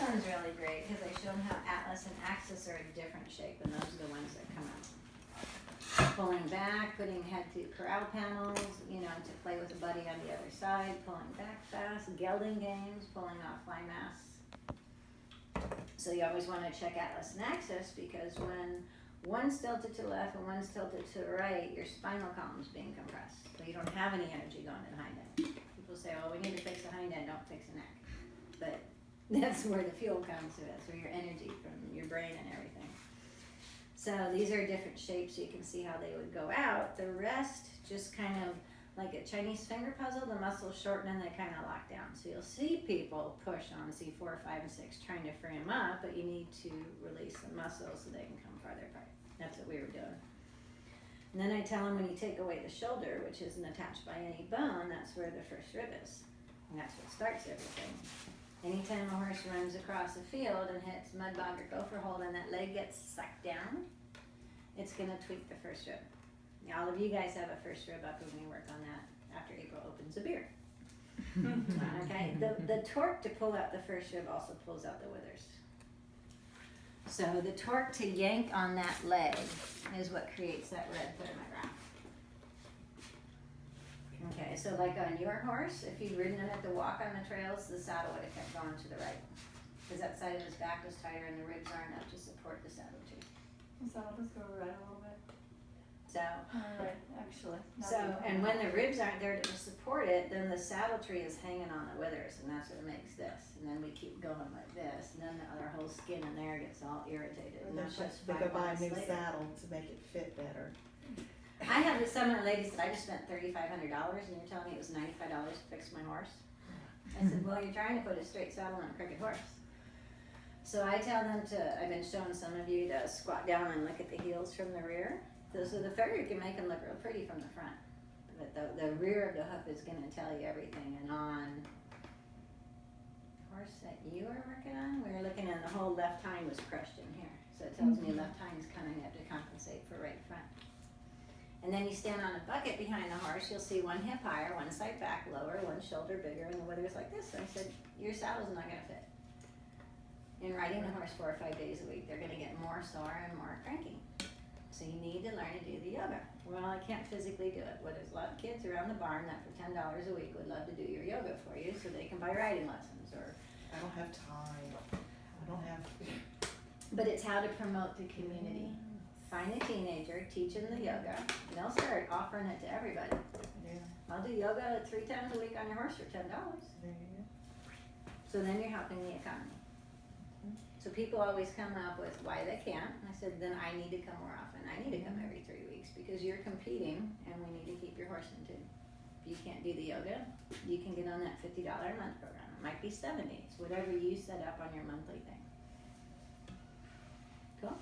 one's really great because I show them how Atlas and Axis are a different shape, and those are the ones that come out. Pulling back, putting head through corral panels, you know, to play with a buddy on the other side, pulling back fast, gelding games, pulling off fly masks. So you always want to check Atlas and Axis because when one's tilted to the left and one's tilted to the right, your spinal column's being compressed. So you don't have any energy going to the hind end. People say, oh, we need to fix the hind end, don't fix the neck. But that's where the fuel comes to. That's where your energy from your brain and everything. So these are different shapes so you can see how they would go out. The rest just kind of like a Chinese finger puzzle, the muscles shorten and they kind of lock down. So you'll see people push on C4, 5, and 6 trying to free them up, but you need to release the muscles so they can come farther apart. That's what we were doing. And then I tell them when you take away the shoulder, which isn't attached by any bone, that's where the first rib is. And that's what starts everything. Anytime a horse runs across a field and hits mud bog or gopher hold and that leg gets sucked down, it's going to tweak the first rib. Now, all of you guys have a first rib up when we work on that after April opens a beer. Okay, the torque to pull out the first rib also pulls out the withers. So the torque to yank on that leg is what creates that red thermograph. Okay, so like on your horse, if you'd ridden him at the walk on the trails, the saddle would have kept going to the right. Because that side of his back was tighter and the ribs aren't up to support the saddle too. The saddle does go right a little bit. So, Right, actually. and when the ribs aren't there to support it, then the saddle tree is hanging on the withers, and that's what makes this. And then we keep going like this, and then our whole skin in there gets all irritated. And And then that's just they go 5 buy a months new later. saddle to make it fit better. I have some of the ladies that I just spent $3,500, and you're telling me it was $95 to fix my horse. I said, well, you're trying to put a straight saddle on a crooked horse. So I tell them I've been showing some of you to squat down and look at the heels from the rear. So the farrier can make them look real pretty from the front. But the rear of the hoof is going to tell you everything. And on horse that you were working on, we were looking at the whole left hind was crushed in here. So it tells me left hind's coming up to compensate for right front. And then you stand on a bucket behind the horse, you'll see one hip higher, one side back lower, one shoulder bigger, and the withers like this. So I said, your saddle's not going to fit. In riding the horse 4 or 5 days a week, they're going to get more sore and more cranky. So you need to learn to do the yoga. Well, I can't physically do it. Well, there's a lot of kids around the barn that for $10 a week would love to do your yoga for you so they can buy riding lessons. I don't have time. I don't have. But it's how to promote the community. Find a teenager, teach them the yoga, and they'll start offering it to everybody. Yeah, I'll do yoga 3 times a week on your horse for $10. there you go. So then you're helping the economy. So people always come up with why they can't. And I said, then I need to come more often. I need to come every 3 weeks because you're competing and we need to keep your horse in tune. If you can't do the yoga, you can get on that $50 a month program. It might be $70. It's whatever you set up on your monthly thing. Cool?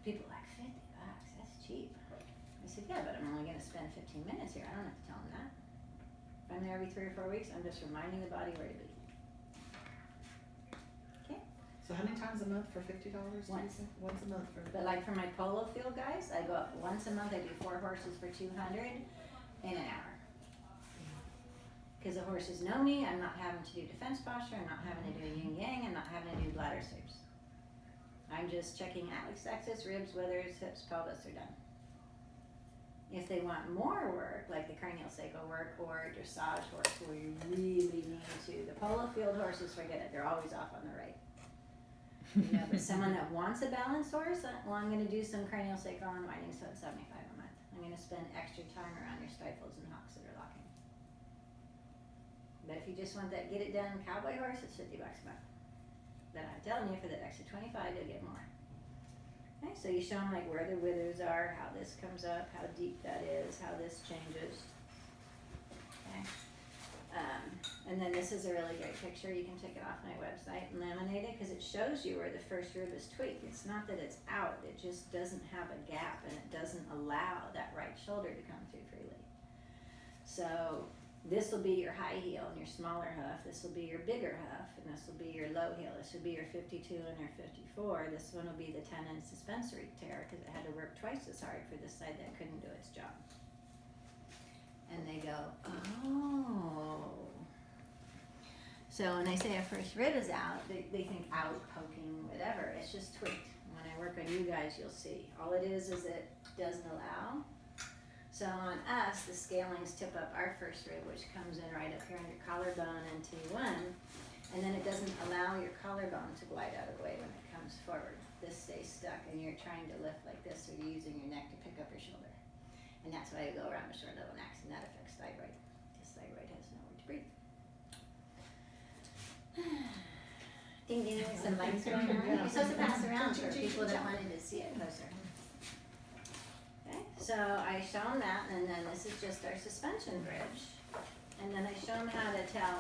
People are like, $50, that's cheap. I said, yeah, but I'm only going to spend 15 minutes here. I don't have to tell them that. If I'm there every 3 or 4 weeks, I'm just reminding the body where to be. So how many times a month for $50? Once. Once a month for. But like for my polo field guys, I go up once a month. I do 4 horses for $200 in an hour. Because the horses know me. I'm not having to do defense posture. I'm not having to do yin yang. I'm not having to do bladder sweeps. I'm just checking atlas axis, ribs, withers, hips, pelvis are done. If they want more work, like the cranial sacral work or dressage horse, where you really need to, the polo field horses, forget it. They're always off on the right. You know, but someone that wants a balanced horse, well, I'm going to do some cranial sacral unwinding, so it's $75 a month. I'm going to spend extra time around your stifles and hocks that are locking. But if you just want that get it done cowboy horse, it's $50 a month. But I'm telling you, for that extra 25, you'll get more. Okay, so you show them like where the withers are, how this comes up, how deep that is, how this changes. Okay. And then this is a really great picture. You can take it off my website and laminate it because it shows you where the first rib is tweaked. It's not that it's out, it just doesn't have a gap and it doesn't allow that right shoulder to come through freely. So this will be your high heel and your smaller hoof. This will be your bigger hoof and this will be your low heel. This will be your 52 and your 54. This one will be the tendon suspensory tear because it had to work twice as hard for this side that couldn't do its job. And they go, oh. So So when I say a first rib is out, they think out, poking, whatever. It's just tweaked. When I work on you guys, you'll see. All it is it doesn't allow. So on us, the scalings tip up our first rib, which comes in right up here on your collarbone and T1, and then it doesn't allow your collarbone to glide out of the way when it comes forward. This stays stuck, and you're trying to lift like this, so you're using your neck to pick up your shoulder. And that's why you go around the short little necks, and that affects thyroid, because thyroid has nowhere to breathe. Ding ding, some lights going on. You're supposed to pass around for people that wanted to see it closer. Okay, so I show them that, and then this is just our suspension bridge. And then I show them how to tell.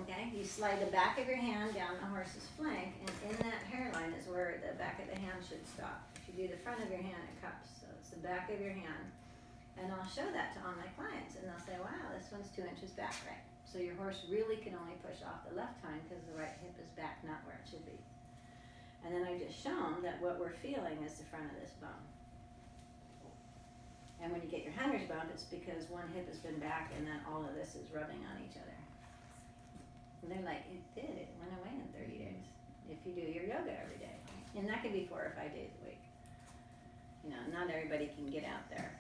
Okay, you slide the back of your hand down the horse's flank, and in that hairline is where the back of the hand should stop. If you do the front of your hand, it cups. So it's the back of your hand. And I'll show that to all my clients, and they'll say, wow, this one's 2 inches back, right? So your horse really can only push off the left hind because the right hip is back, not where it should be. And then I just show them that what we're feeling is the front of this bone. And when you get your hunter's bump, it's because one hip has been back and then all of this is rubbing on each other. And they're like, it went away in 30 days. If you do your yoga every day. And that could be 4 or 5 days a week. You know, not everybody can get out there.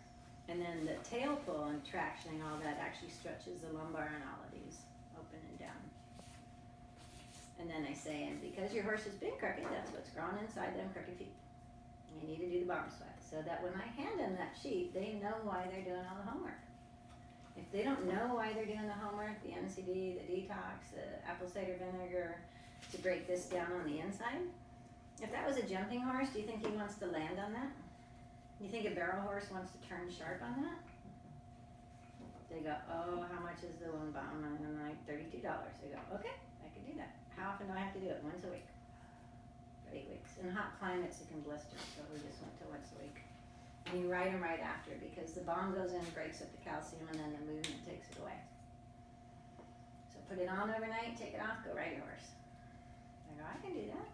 And then the tail pull and tractioning, all that actually stretches the lumbar and all of these open and down. And then I say, and because your horse has been crooked, that's what's grown inside them crooked feet. You need to do the bomb sweat so that when I hand them that sheet, they know why they're doing all the homework. If they don't know why they're doing the homework, the NCD, the detox, the apple cider vinegar, to break this down on the inside, if that was a jumping horse, do you think he wants to land on that? You think a barrel horse wants to turn sharp on that? They go, oh, how much is the one bomb? And I'm like, $32. They go, okay, I can do that. How often do I have to do it? Once a week. For 8 weeks. In hot climates, it can blister, so we just went to once a week. And you ride them right after because the bomb goes in, breaks up the calcium, and then the movement takes it away. So put it on overnight, take it off, go ride your horse. I go, I can do that.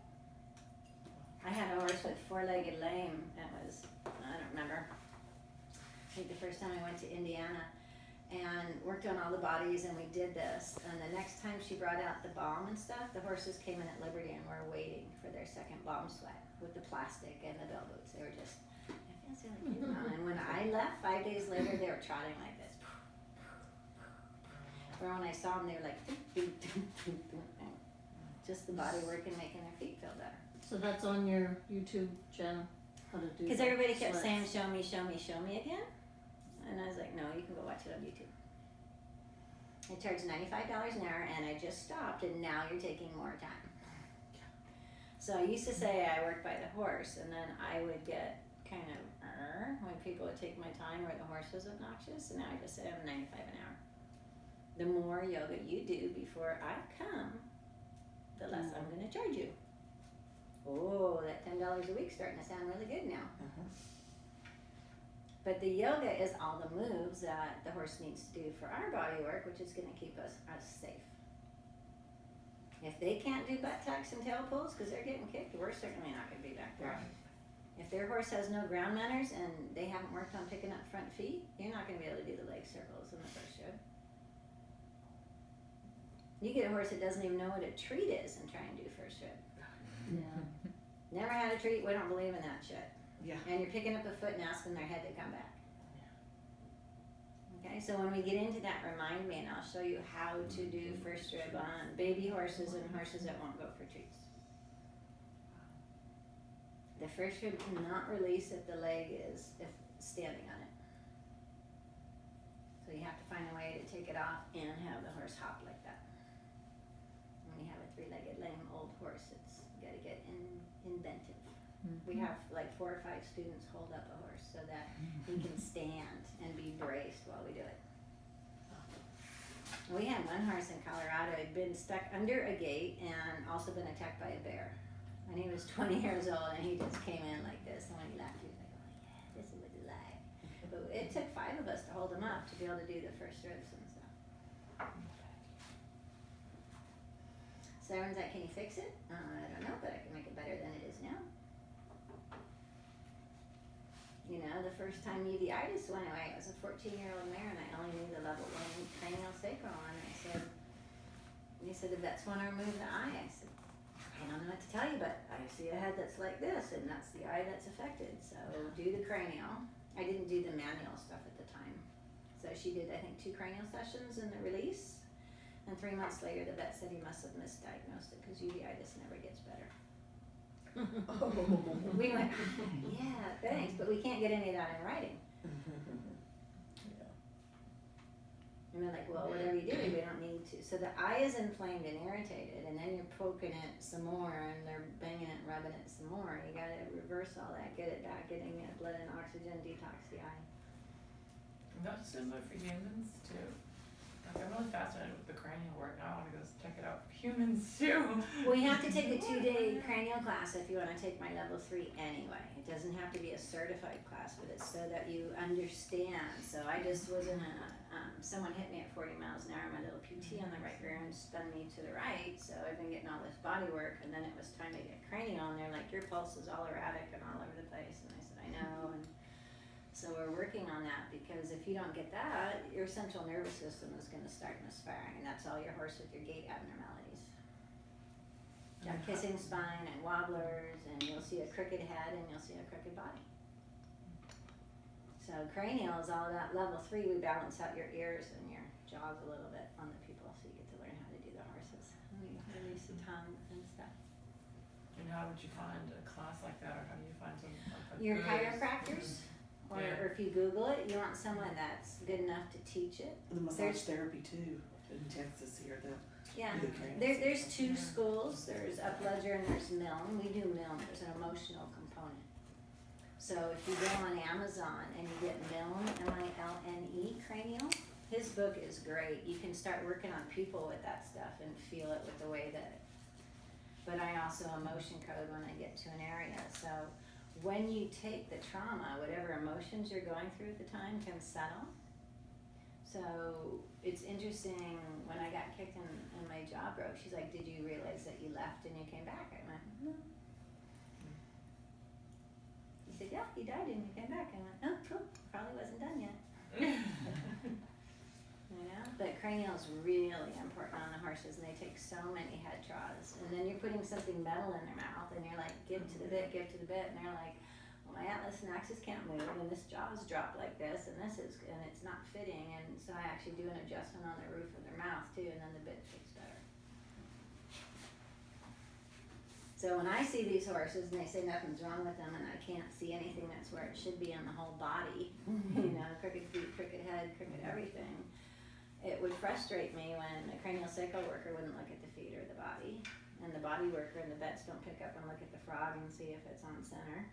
I had a horse with 4-legged lame. That was, I don't remember. I think the first time I went to Indiana and worked on all the bodies and we did this. And the next time she brought out the balm and stuff, the horses came in at Liberty and were waiting for their second balm sweat with the plastic and the bell boots. They were just, I feel silly kids now. And when I left 5 days later, they were trotting like this. Or when I saw them, they were like, just the body work and making their feet feel better. So that's on your YouTube channel, how to do Because the everybody kept sweats. saying, show me, show me, show me again. And I was like, no, you can go watch it on YouTube. I charge $95 an hour and I just stopped and now you're taking more time. So I used to say I work by the horse and then I would get kind of when people would take my time where the horse was obnoxious, and now I just say I'm $95 an hour. The more yoga you do before I come, the less I'm going to charge you. Oh, that $10 a week starting to sound really good now. But the yoga is all the moves that the horse needs to do for our body work, which is going to keep us safe. If they can't do butt tucks and tail pulls because they're getting kicked, we're certainly not going to be back there. Right. If their horse has no ground manners and they haven't worked on picking up front feet, you're not going to be able to do the leg circles in the first show. You get a horse that doesn't even know what a treat is and try and do first rib. Yeah. Never had a treat, we don't believe in that shit. Yeah. And you're picking up a foot and asking their head to come back. Okay, so when we get into that, remind me and I'll show you how to do first rib on baby horses and horses that won't go for treats. The first rib cannot release if the leg is standing on it. So you have to find a way to take it off and have the horse hop like that. When you have a 3-legged lame old horse, it's you gotta get inventive. We have like 4 or 5 students hold up a horse so that he can stand and be braced while we do it. We had one horse in Colorado who'd been stuck under a gate and also been attacked by a bear. And he was 20 years old and he just came in like this. And when he laughed, he was like, oh yeah, this is what you like. But it took 5 of us to hold him up to be able to do the first ribs and stuff. So everyone's like, can you fix it? I don't know, but I can make it better than it is now. You know, the first time uveitis went away, it was a 14-year-old mare and I only knew the level 1 cranial sacral and I said, And he said, the vets want to remove the eye. I said, I don't know what to tell you, but I see a head that's like this, and that's the eye that's affected. So do the cranial. I didn't do the manual stuff at the time. So she did, I think, 2 cranial sessions in the release. And 3 months later, the vet said he must have misdiagnosed it because uveitis never gets better. We went, yeah, thanks, but we can't get any of that in writing. And they're like, well, whatever you do, we don't need to. So the eye is inflamed and irritated, and then you're poking it some more, and they're banging it and rubbing it some more. You gotta reverse all that, get it back, getting it blood and oxygen, detox the eye. And that's similar for humans too. Like I'm really fascinated with the cranial work. Now I want to go check it out for humans too. Well, you have to take a 2-day cranial class if you want to take my level 3 anyway. It doesn't have to be a certified class, but it's so that you understand. So I just was in a, someone hit me at 40 miles an hour. My little PT on the right rear and spun me to the right. So I've been getting all this body work, and then it was time to get cranial, and they're like, your pulse is all erratic and all over the place. And I said, I know. And so we're working on that, because if you don't get that, your central nervous system is going to start misfiring, and that's all your horse with your gait abnormalities. Got kissing spine and wobblers, and you'll see a crooked head and you'll see a crooked body. So cranial is all about level 3. We balance out your ears and your jaws a little bit on the people, so you get to learn how to do the horses. And you release the tongue and stuff. And how would you find a class like that, or how do you find some like a Your good- chiropractors, or if you Google it, you want someone that's good enough to teach it. The massage There's- therapy too, in Texas here, Yeah, do the cranial there's sessions. 2 schools. There's Upledger and there's Milne. We do Milne. There's an emotional component. So if you go on Amazon and you get Milne, M-I-L-N-E, cranial, his book is great. You can start working on people with that stuff and feel it with the way that. But I also emotion code when I get to an area. So when you take the trauma, whatever emotions you're going through at the time can settle. So it's interesting, when I got kicked and my jaw broke, she's like, did you realize that you left and you came back? I went, no. He said, yeah, you died and you came back. I went, oh, cool, probably wasn't done yet. You know, but cranial is really important on the horses, and they take so many head draws. And then you're putting something metal in their mouth, and you're like, give to the bit, and they're like, well, my atlas and axis can't move, and this jaw's dropped like this, and it's not fitting. And so I actually do an adjustment on the roof of their mouth too, and then the bit fits better. So when I see these horses and they say nothing's wrong with them, and I can't see anything that's where it should be on the whole body, you know, crooked feet, crooked head, crooked everything, it would frustrate me when a cranial sacral worker wouldn't look at the feet or the body, and the body worker and the vets don't pick up and look at the frog and see if it's on center.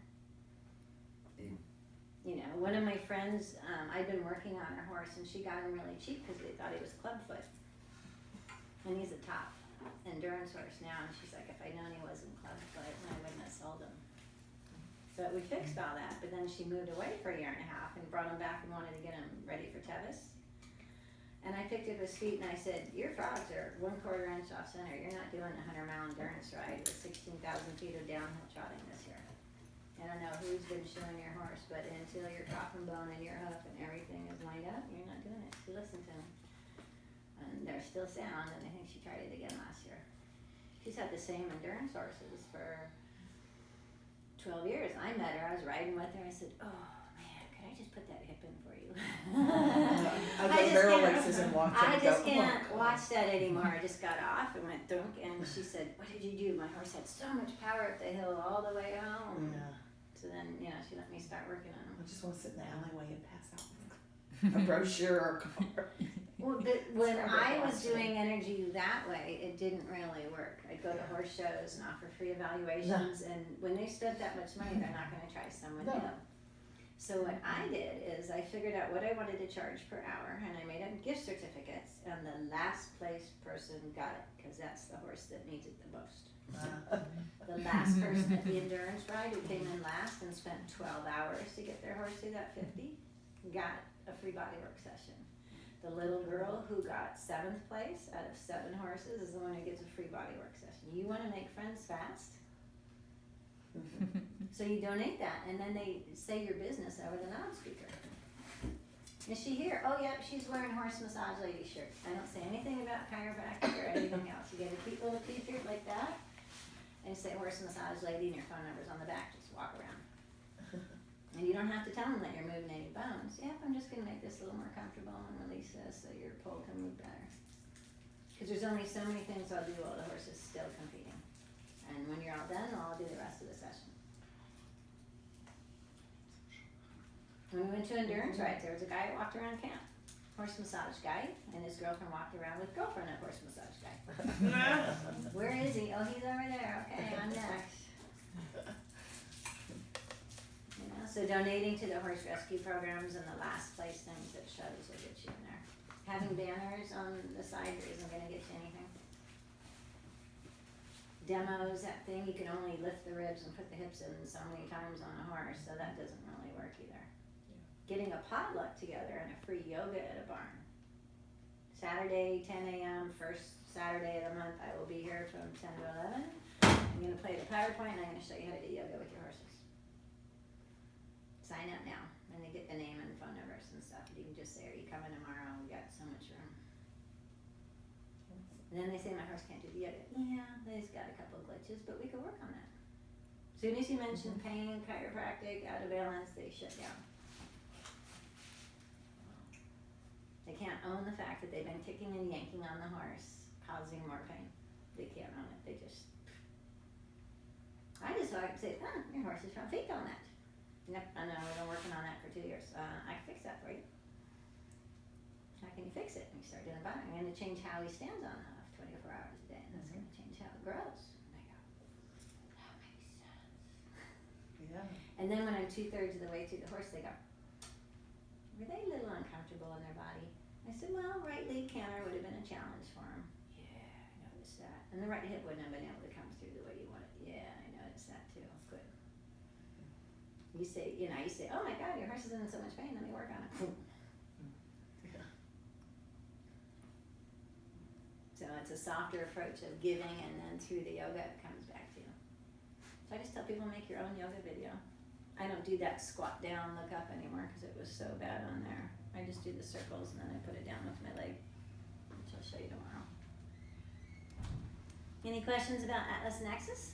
You know, one of my friends, I'd been working on her horse, and she got him really cheap because they thought he was clubfoot, and he's a top endurance horse now, and she's like, if I'd known he wasn't clubfoot, I wouldn't have sold him. But we fixed all that, but then she moved away for a year and a half and brought him back and wanted to get him ready for Tevis. And I picked up his feet and I said, your frogs are 1/4 inch off center. You're not doing a 100-mile endurance ride with 16,000 feet of downhill trotting this year. I don't know who's been showing your horse, but until your coffin bone and your hoof and everything is lined up, you're not doing it. So listen to him. And they're still sound, and I think she tried it again last year. She's had the same endurance horses for 12 years. I met her, I was riding with her, I said, oh man, could I just put that hip in for you? I go just barrel can't- races and watch I them just go, can't oh, watch that anymore. I just got off and went dunk, and she said, what did you do? My horse had so much power up the hill all the way home. Yeah. So then, you know, she let me start working on I them. just want to sit in the alleyway and pass out a brochure or a card. Well, but when Sorry I about was that. doing energy that way, it didn't really work. I'd go to horse shows and offer free evaluations, and when they spent that much money, they're not going to try someone No. new. So what I did is I figured out what I wanted to charge per hour, and I made up gift certificates, and the last place person got it, because that's the horse that needs it the most. The last person at the endurance ride who came in last and spent 12 hours to get their horse through that 50 got a free bodywork session. The little girl who got 7th place out of 7 horses is the one who gets a free bodywork session. You want to make friends fast? So you donate that, and then they say your business over the loudspeaker. Is she here? Oh, yep, she's wearing horse massage lady shirt. I don't say anything about chiropractic or anything else. You get a cute little t-shirt like that, and say horse massage lady, and your phone number's on the back. Just walk around. And you don't have to tell them that you're moving any bones. Yep, I'm just gonna make this a little more comfortable and release this so your pole can move better. Because there's only so many things I'll do while the horse is still competing. And when you're all done, I'll do the rest of the session. When we went to endurance rides, there was a guy that walked around camp. Horse massage guy, and his girlfriend walked around with girlfriend and horse massage guy. Where is he? Oh, he's over there. Okay, I'm next. You know, so donating to the horse rescue programs and the last place things that shows will get you in there. Having banners on the side isn't gonna get you anything. Demos, that thing, you can only lift the ribs and put the hips in so many times on a horse, so that doesn't really work either. Getting a potluck together and a free yoga at a barn. Saturday, 10 a.m., first Saturday of the month, I will be here from 10 to 11. I'm gonna play the PowerPoint and I'm gonna show you how to do yoga with your horses. Sign up now, and they get the name and phone numbers and stuff. You can just say, are you coming tomorrow? We got so much room. And then they say my horse can't do the yoga. Yeah, they've got a couple of glitches, but we could work on that. As soon as you mention pain, chiropractic, out of balance, they shut down. They can't own the fact that they've been kicking and yanking on the horse, causing more pain. They can't own it. They just. I just thought I could say, your horse is from feet on that. Nope, I know, we've been working on that for 2 years. I can fix that for you. How can you fix it? And you start doing about it. I'm going to change how he stands on the hoof 24 hours a day, and that's going to change how it grows. And I go, that makes sense. Yeah. And then when I'm 2/3 of the way through the horse, they go, were they a little uncomfortable in their body? I said, well, right leg canter would have been a challenge for him. Yeah, I noticed that. And the right hip wouldn't have been able to come through the way you want it. Yeah, I noticed that too. Good. You say, oh my God, your horse is in so much pain. Let me work on it. So it's a softer approach of giving, and then through the yoga it comes back to you. So I just tell people make your own yoga video. I don't do that squat down, look up anymore because it was so bad on there. I just do the circles and then I put it down with my leg, which I'll show you tomorrow. Any questions about Atlas and Axis?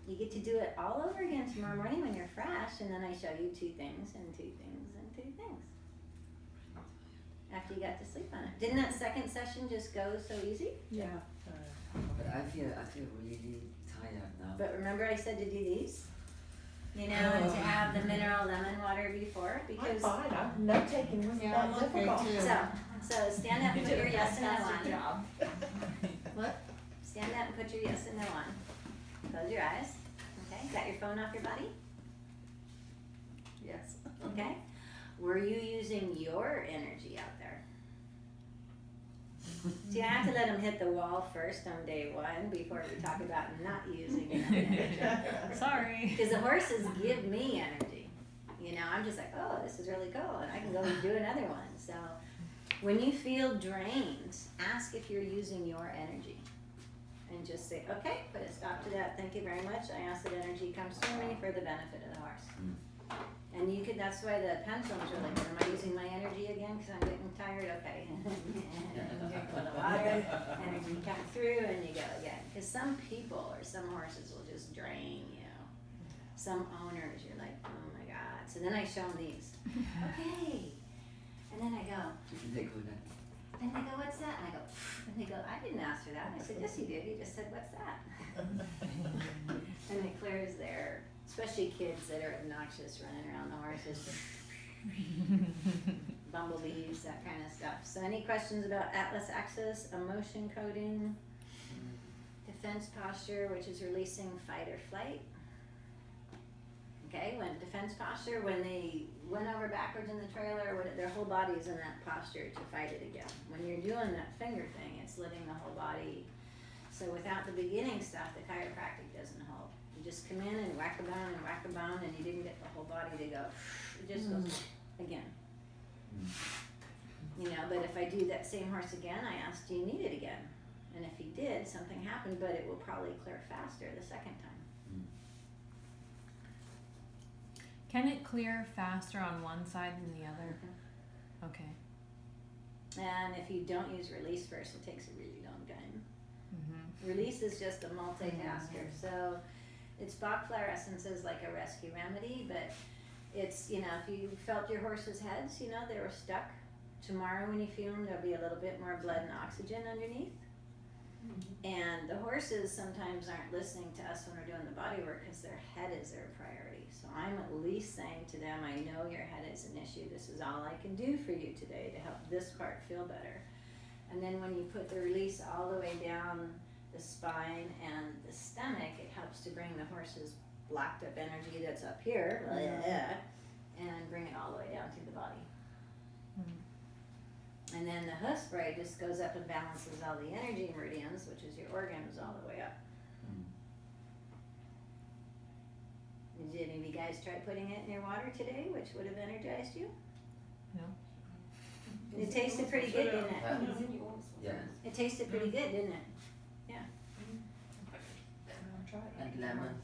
You get to do it all over again tomorrow morning when you're fresh, and then I show you 2 things and 2 things and 2 things. After you got to sleep on it. Didn't that second session just go so easy? Yeah. But I feel really tired now. But remember I said to do these? You know, and to have the mineral lemon water before, I'm because fine, I'm note taking, wasn't Yeah, that I'm okay difficult? too. so stand up and put your yes and no Fantastic on. job. What? Stand up and put your yes and no on. Close your eyes. Okay, got your phone off your body? Yes. Okay. Were you using your energy out there? See, I have to let them hit the wall first on day 1 before we talk about not using your energy. Sorry. Because the horses give me energy. You know, I'm just like, oh, this is really cool, and I can go and do another one. So when you feel drained, ask if you're using your energy. And just say, okay, put a stop to that. Thank you very much. I ask that energy comes through me for the benefit of the horse. And you could, that's why the pendulum's really good. Am I using my energy again because I'm getting tired? Okay. And drink a little water, energy comes through, and you go again. Because some people or some horses will just drain you. Some owners, you're like, oh my God. So then I show them these. Okay. And then I go, And they go like, and they go, what's that? And I go, and they go, I didn't ask for that. And I said, yes, you did. You just said, what's that? And it clears their, especially kids that are obnoxious running around the horses, bumblebees, that kind of stuff. So any questions about Atlas Axis, emotion coding, defense posture, which is releasing fight or flight? Okay, when defense posture, when they went over backwards in the trailer, when their whole body is in that posture to fight it again. When you're doing that finger thing, it's letting the whole body. So without the beginning stuff, the chiropractic doesn't hold. You just come in and whack a bone and whack a bone, and you didn't get the whole body to go. It just goes again. You know, but if I do that same horse again, I ask, do you need it again? And if he did, something happened, but it will probably clear faster the second time. Can it clear faster on one side than the other? Okay. And if you don't use release first, it takes a really long time. Mm-hmm. Release is just a multitasker, so it's Bach flower essence is like a rescue remedy, but it's, you know, if you felt your horse's heads, you know, they were stuck. Tomorrow when you feel them, there'll be a little bit more blood and oxygen underneath. And the horses sometimes aren't listening to us when we're doing the body work because their head is their priority. So I'm at least saying to them, I know your head is an issue. This is all I can do for you today to help this part feel better. And then when you put the release all the way down the spine and the stomach, it helps to bring the horse's locked up energy that's up here and bring it all the way down through the body. And then the hoof spray just goes up and balances all the energy meridians, which is your organs, all the way up. Did any of you guys try putting it in your water today, which would have energized you? No. It tasted pretty good, didn't it? Yeah. It tasted pretty good, didn't it? And lemon.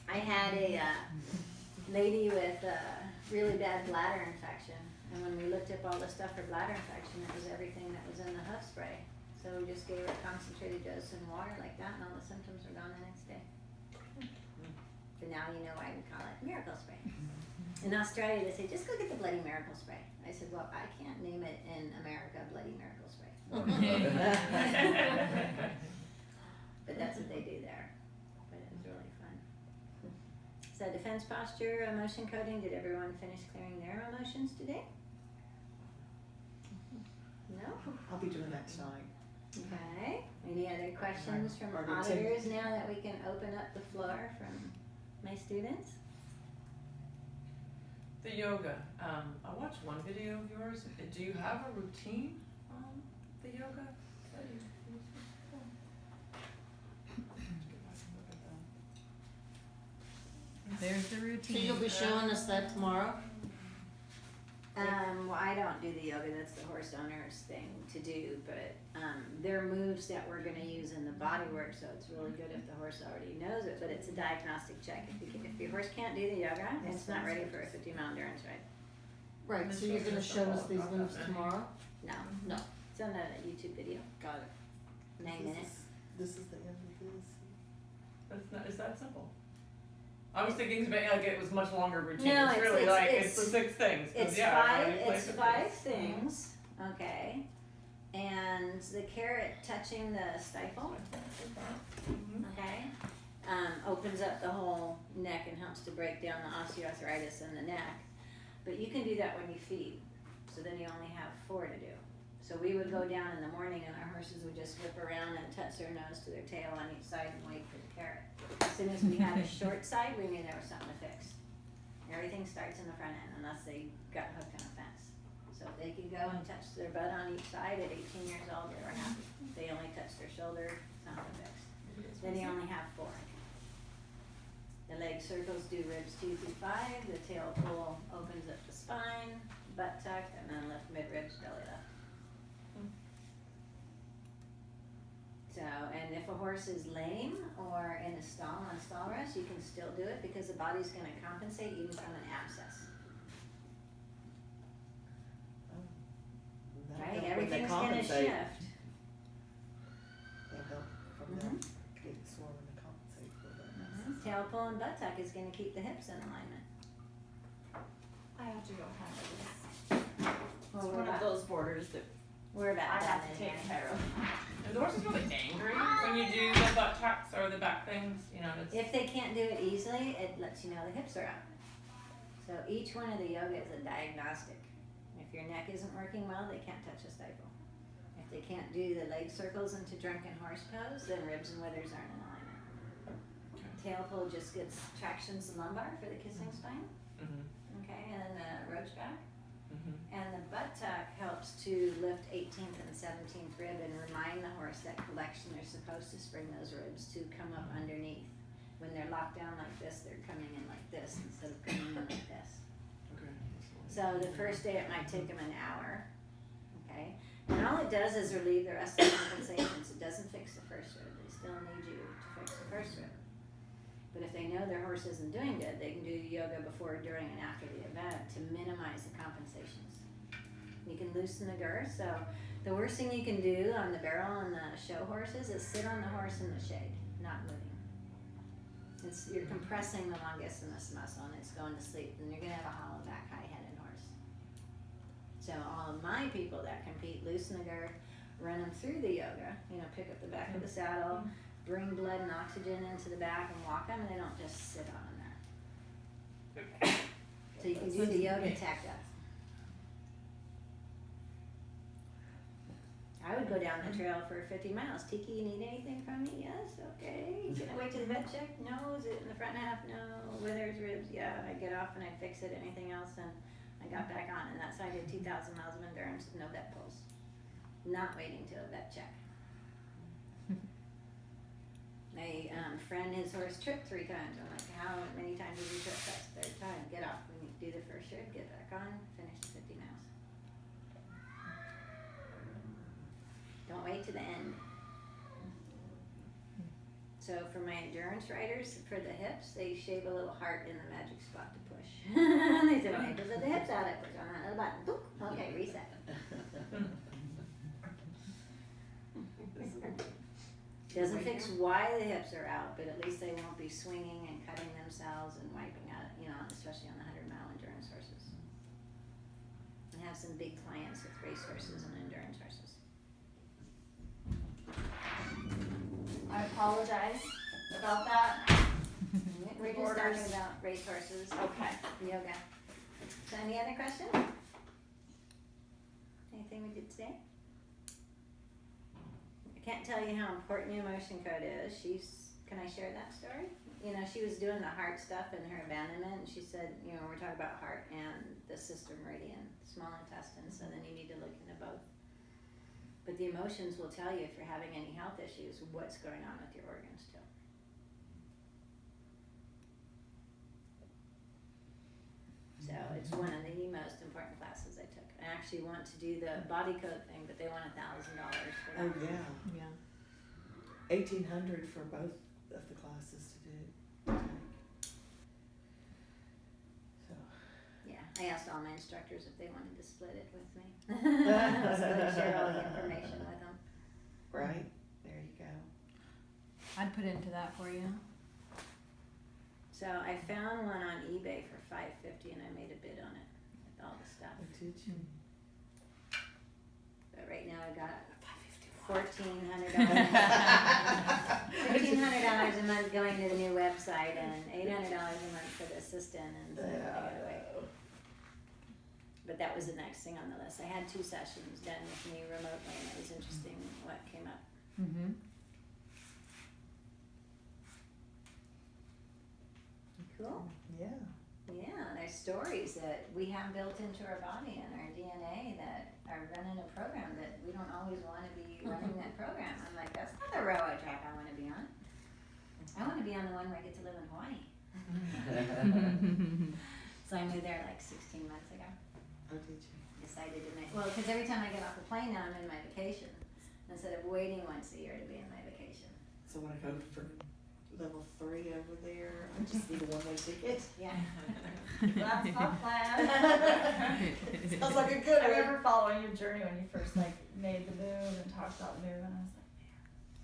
I had a lady with a really bad bladder infection, and when we looked up all the stuff for bladder infection, it was everything that was in the hoof spray. So we just gave her a concentrated dose in water like that, and all the symptoms were gone the next day. So now you know why we call it miracle spray. In Australia, they say, just go get the bloody miracle spray. I said, well, I can't name it in America bloody miracle spray. But that's what they do there. But it was really fun. So defense posture, emotion coding, did everyone finish clearing their emotions today? No? I'll be doing that tonight. Okay. Any other questions from Or the auditors now that we can open up the floor from my students? The yoga. I watched one video of yours. Do you have a routine on the yoga? that you use? There's the So routine. you'll be showing us that tomorrow? Well, I don't do the yoga, that's the horse owner's thing to do, but, there are moves that we're gonna use in the body work, so it's really good if the horse already knows it, but it's a diagnostic check. If your horse can't do the yoga, it's not ready for a 50-mile endurance ride. Right, so you're gonna show us these moves tomorrow? No, No. it's on a YouTube video, Got it. 9 minutes. This is the end of this. That's not, it's that simple. I was thinking like it was much longer routine. No, it's it's- really it's- like it's- it's the 6 things. 'Cause It's yeah, five, everybody it's plays with 5 this. things, okay? And the carrot touching the stifle, Mhm. okay, opens up the whole neck and helps to break down the osteoarthritis in the neck. But you can do that when you feed, so then you only have 4 to do. So we would go down in the morning and our horses would just whip around and touch their nose to their tail on each side and wait for the carrot. As soon as we had a short side, we knew there was something to fix. Everything starts in the front end unless they got hooked on a fence. So if they could go and touch their butt on each side at 18 years old, they were happy. If they only touched their shoulder, something fixed. Then you only have 4. The leg circles do ribs 2 through 5, the tail pull opens up the spine, butt tuck, and then lift mid-ribs, belly up. So, and if a horse is lame or in a stall on stall rest, you can still do it because the body's gonna compensate even from an abscess. That'll Right, help when they everything's gonna compensate. shift. That'll help from them getting sore when they compensate for that. Tail pull and butt tuck is gonna keep the hips in alignment. I have to go handle this. Well, It's we're one of about, those borders that we're about I done have to in take here. care of. Are the horses really angry when you do the butt tucks or the back things? You know, it's If they can't do it easily, it lets you know the hips are up. So each one of the yoga is a diagnostic. If your neck isn't working well, they can't touch a stifle. If they can't do the leg circles into drunken horse pose, then ribs and withers aren't in alignment. Tail pull just gets tractions the lumbar for the kissing spine, okay, and then the roach back. And the butt tuck helps to lift 18th and 17th rib and remind the horse that collection, they're supposed to spring those ribs to come up underneath. When they're locked down like this, they're coming in like this instead of coming in like this. Okay. So the first day it might take them an hour, okay? And all it does is relieve the rest of the compensations. It doesn't fix the first rib. They still need you to fix the first rib. But if they know their horse isn't doing good, they can do yoga before, during, and after the event to minimize the compensations. You can loosen the girth. So the worst thing you can do on the barrel and the show horses is sit on the horse in the shade, not moving. You're compressing the longissimus muscle and it's going to sleep, and you're gonna have a hollow back, high-headed horse. So all of my people that compete loosen the girth, run them through the yoga, pick up the back of the saddle, bring blood and oxygen into the back and walk them, and they don't just sit on them there. So you can do the yoga tacked up. I would go down the trail for 50 miles. Tiki, you need anything from me? Yes, okay. Can I wait till the vet check? No. Is it in the front half? No. Withers, ribs? Yeah. I'd get off and I'd fix it. Anything else? And I got back on. And that's how I did 2,000 miles of endurance with no vet pulls. Not waiting till a vet check. My friend, his horse tripped 3 times. I'm like, how many times did you trip? That's the 3rd time. Get off. We need to do the first rib, get back on, finish the 50 miles. Don't wait to the end. So for my endurance riders, for the hips, they shave a little heart in the magic spot to push. They said, okay, just let the hips out. I push on that little button. Boop. Okay, reset. Doesn't fix why the hips are out, but at least they won't be swinging and cutting themselves and wiping out, especially on the 100-mile endurance horses. I have some big clients with race horses and endurance horses. I apologize about that. We're just Orders. talking about race horses, Okay. yoga. So any other questions? Anything we did today? I can't tell you how important the emotion code is. Can I share that story? She was doing the heart stuff in her abandonment, and she said, we're talking about heart and the sister meridian, small intestine, so then you need to look into both. But the emotions will tell you if you're having any health issues, what's going on with your organs too. So it's one of the most important classes I took. I actually want to do the body code thing, but they want $1,000 for Oh, that. yeah. Yeah. 1,800 for both of the classes to do. So. Yeah, I asked all my instructors if they wanted to split it with me. So I share all the information with them. Right, there you go. I'd put into that for you. So I found one on eBay for $550 and I made a bid on it with all the stuff. Oh, did you? But right now I got $1,400. $1,500 a month going to the new website and $800 a month for the assistant, and so I gotta wait. But that was the next thing on the list. I had 2 sessions done with me remotely, and it was interesting what came up. Mm-hmm. Cool. Yeah. Yeah, there's stories that we have built into our body and our DNA that are running a program that we don't always want to be running that program. I'm like, that's not the railroad track I want to be on. I want to be on the one where I get to live in Hawaii. So I moved there like 16 months ago. Oh, did you? Decided to make, well, because every time I get off the plane now I'm in my vacation instead of waiting once a year to be in my vacation. So when I go for level 3 over there, I just need a one-way ticket. Yeah. That's my plan. Sounds like a good I one. remember following your journey when you first made the move and talked about the move, and I was like,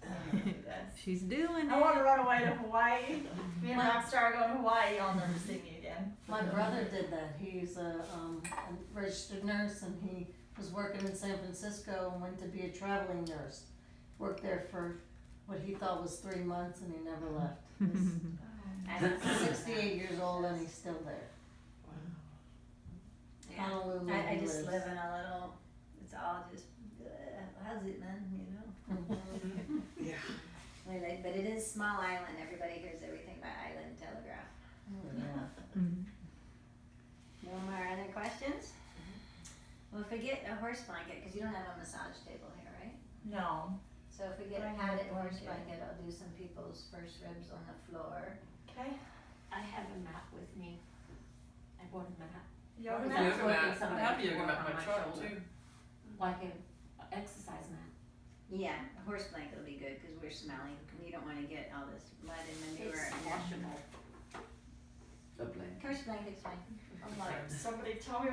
man, I wanna do this. She's doing I it. want to run away to Hawaii. Me and Rockstar are going to Hawaii. Y'all never see me again. My brother did that. He's a registered nurse, and he was working in San Francisco and went to be a traveling nurse. Worked there for what he thought was 3 months, and he never left. He's 68 years old, and he's still there. Wow. Yeah. Honolulu. I he just lives. live in a little, it's all just, how's it, man, Yeah. But it is small island, everybody hears everything by island telegraph. Yeah. Mhm. No more other questions? Well, if we get a horse blanket, cause you don't have a massage table here, right? No. So if we get a padded horse blanket, I'll do some people's first ribs on the floor. Okay. I have a map with me. I bought a map, Yoga Yoga mat? mat. I have a yoga mat in my truck too. like an exercise mat. Yeah, a horse blanket will be good, cause we're smelly, and you don't wanna get all this mud and manure. It's in there. washable. A blanket. Horse blanket's fine. I'm like, somebody tell me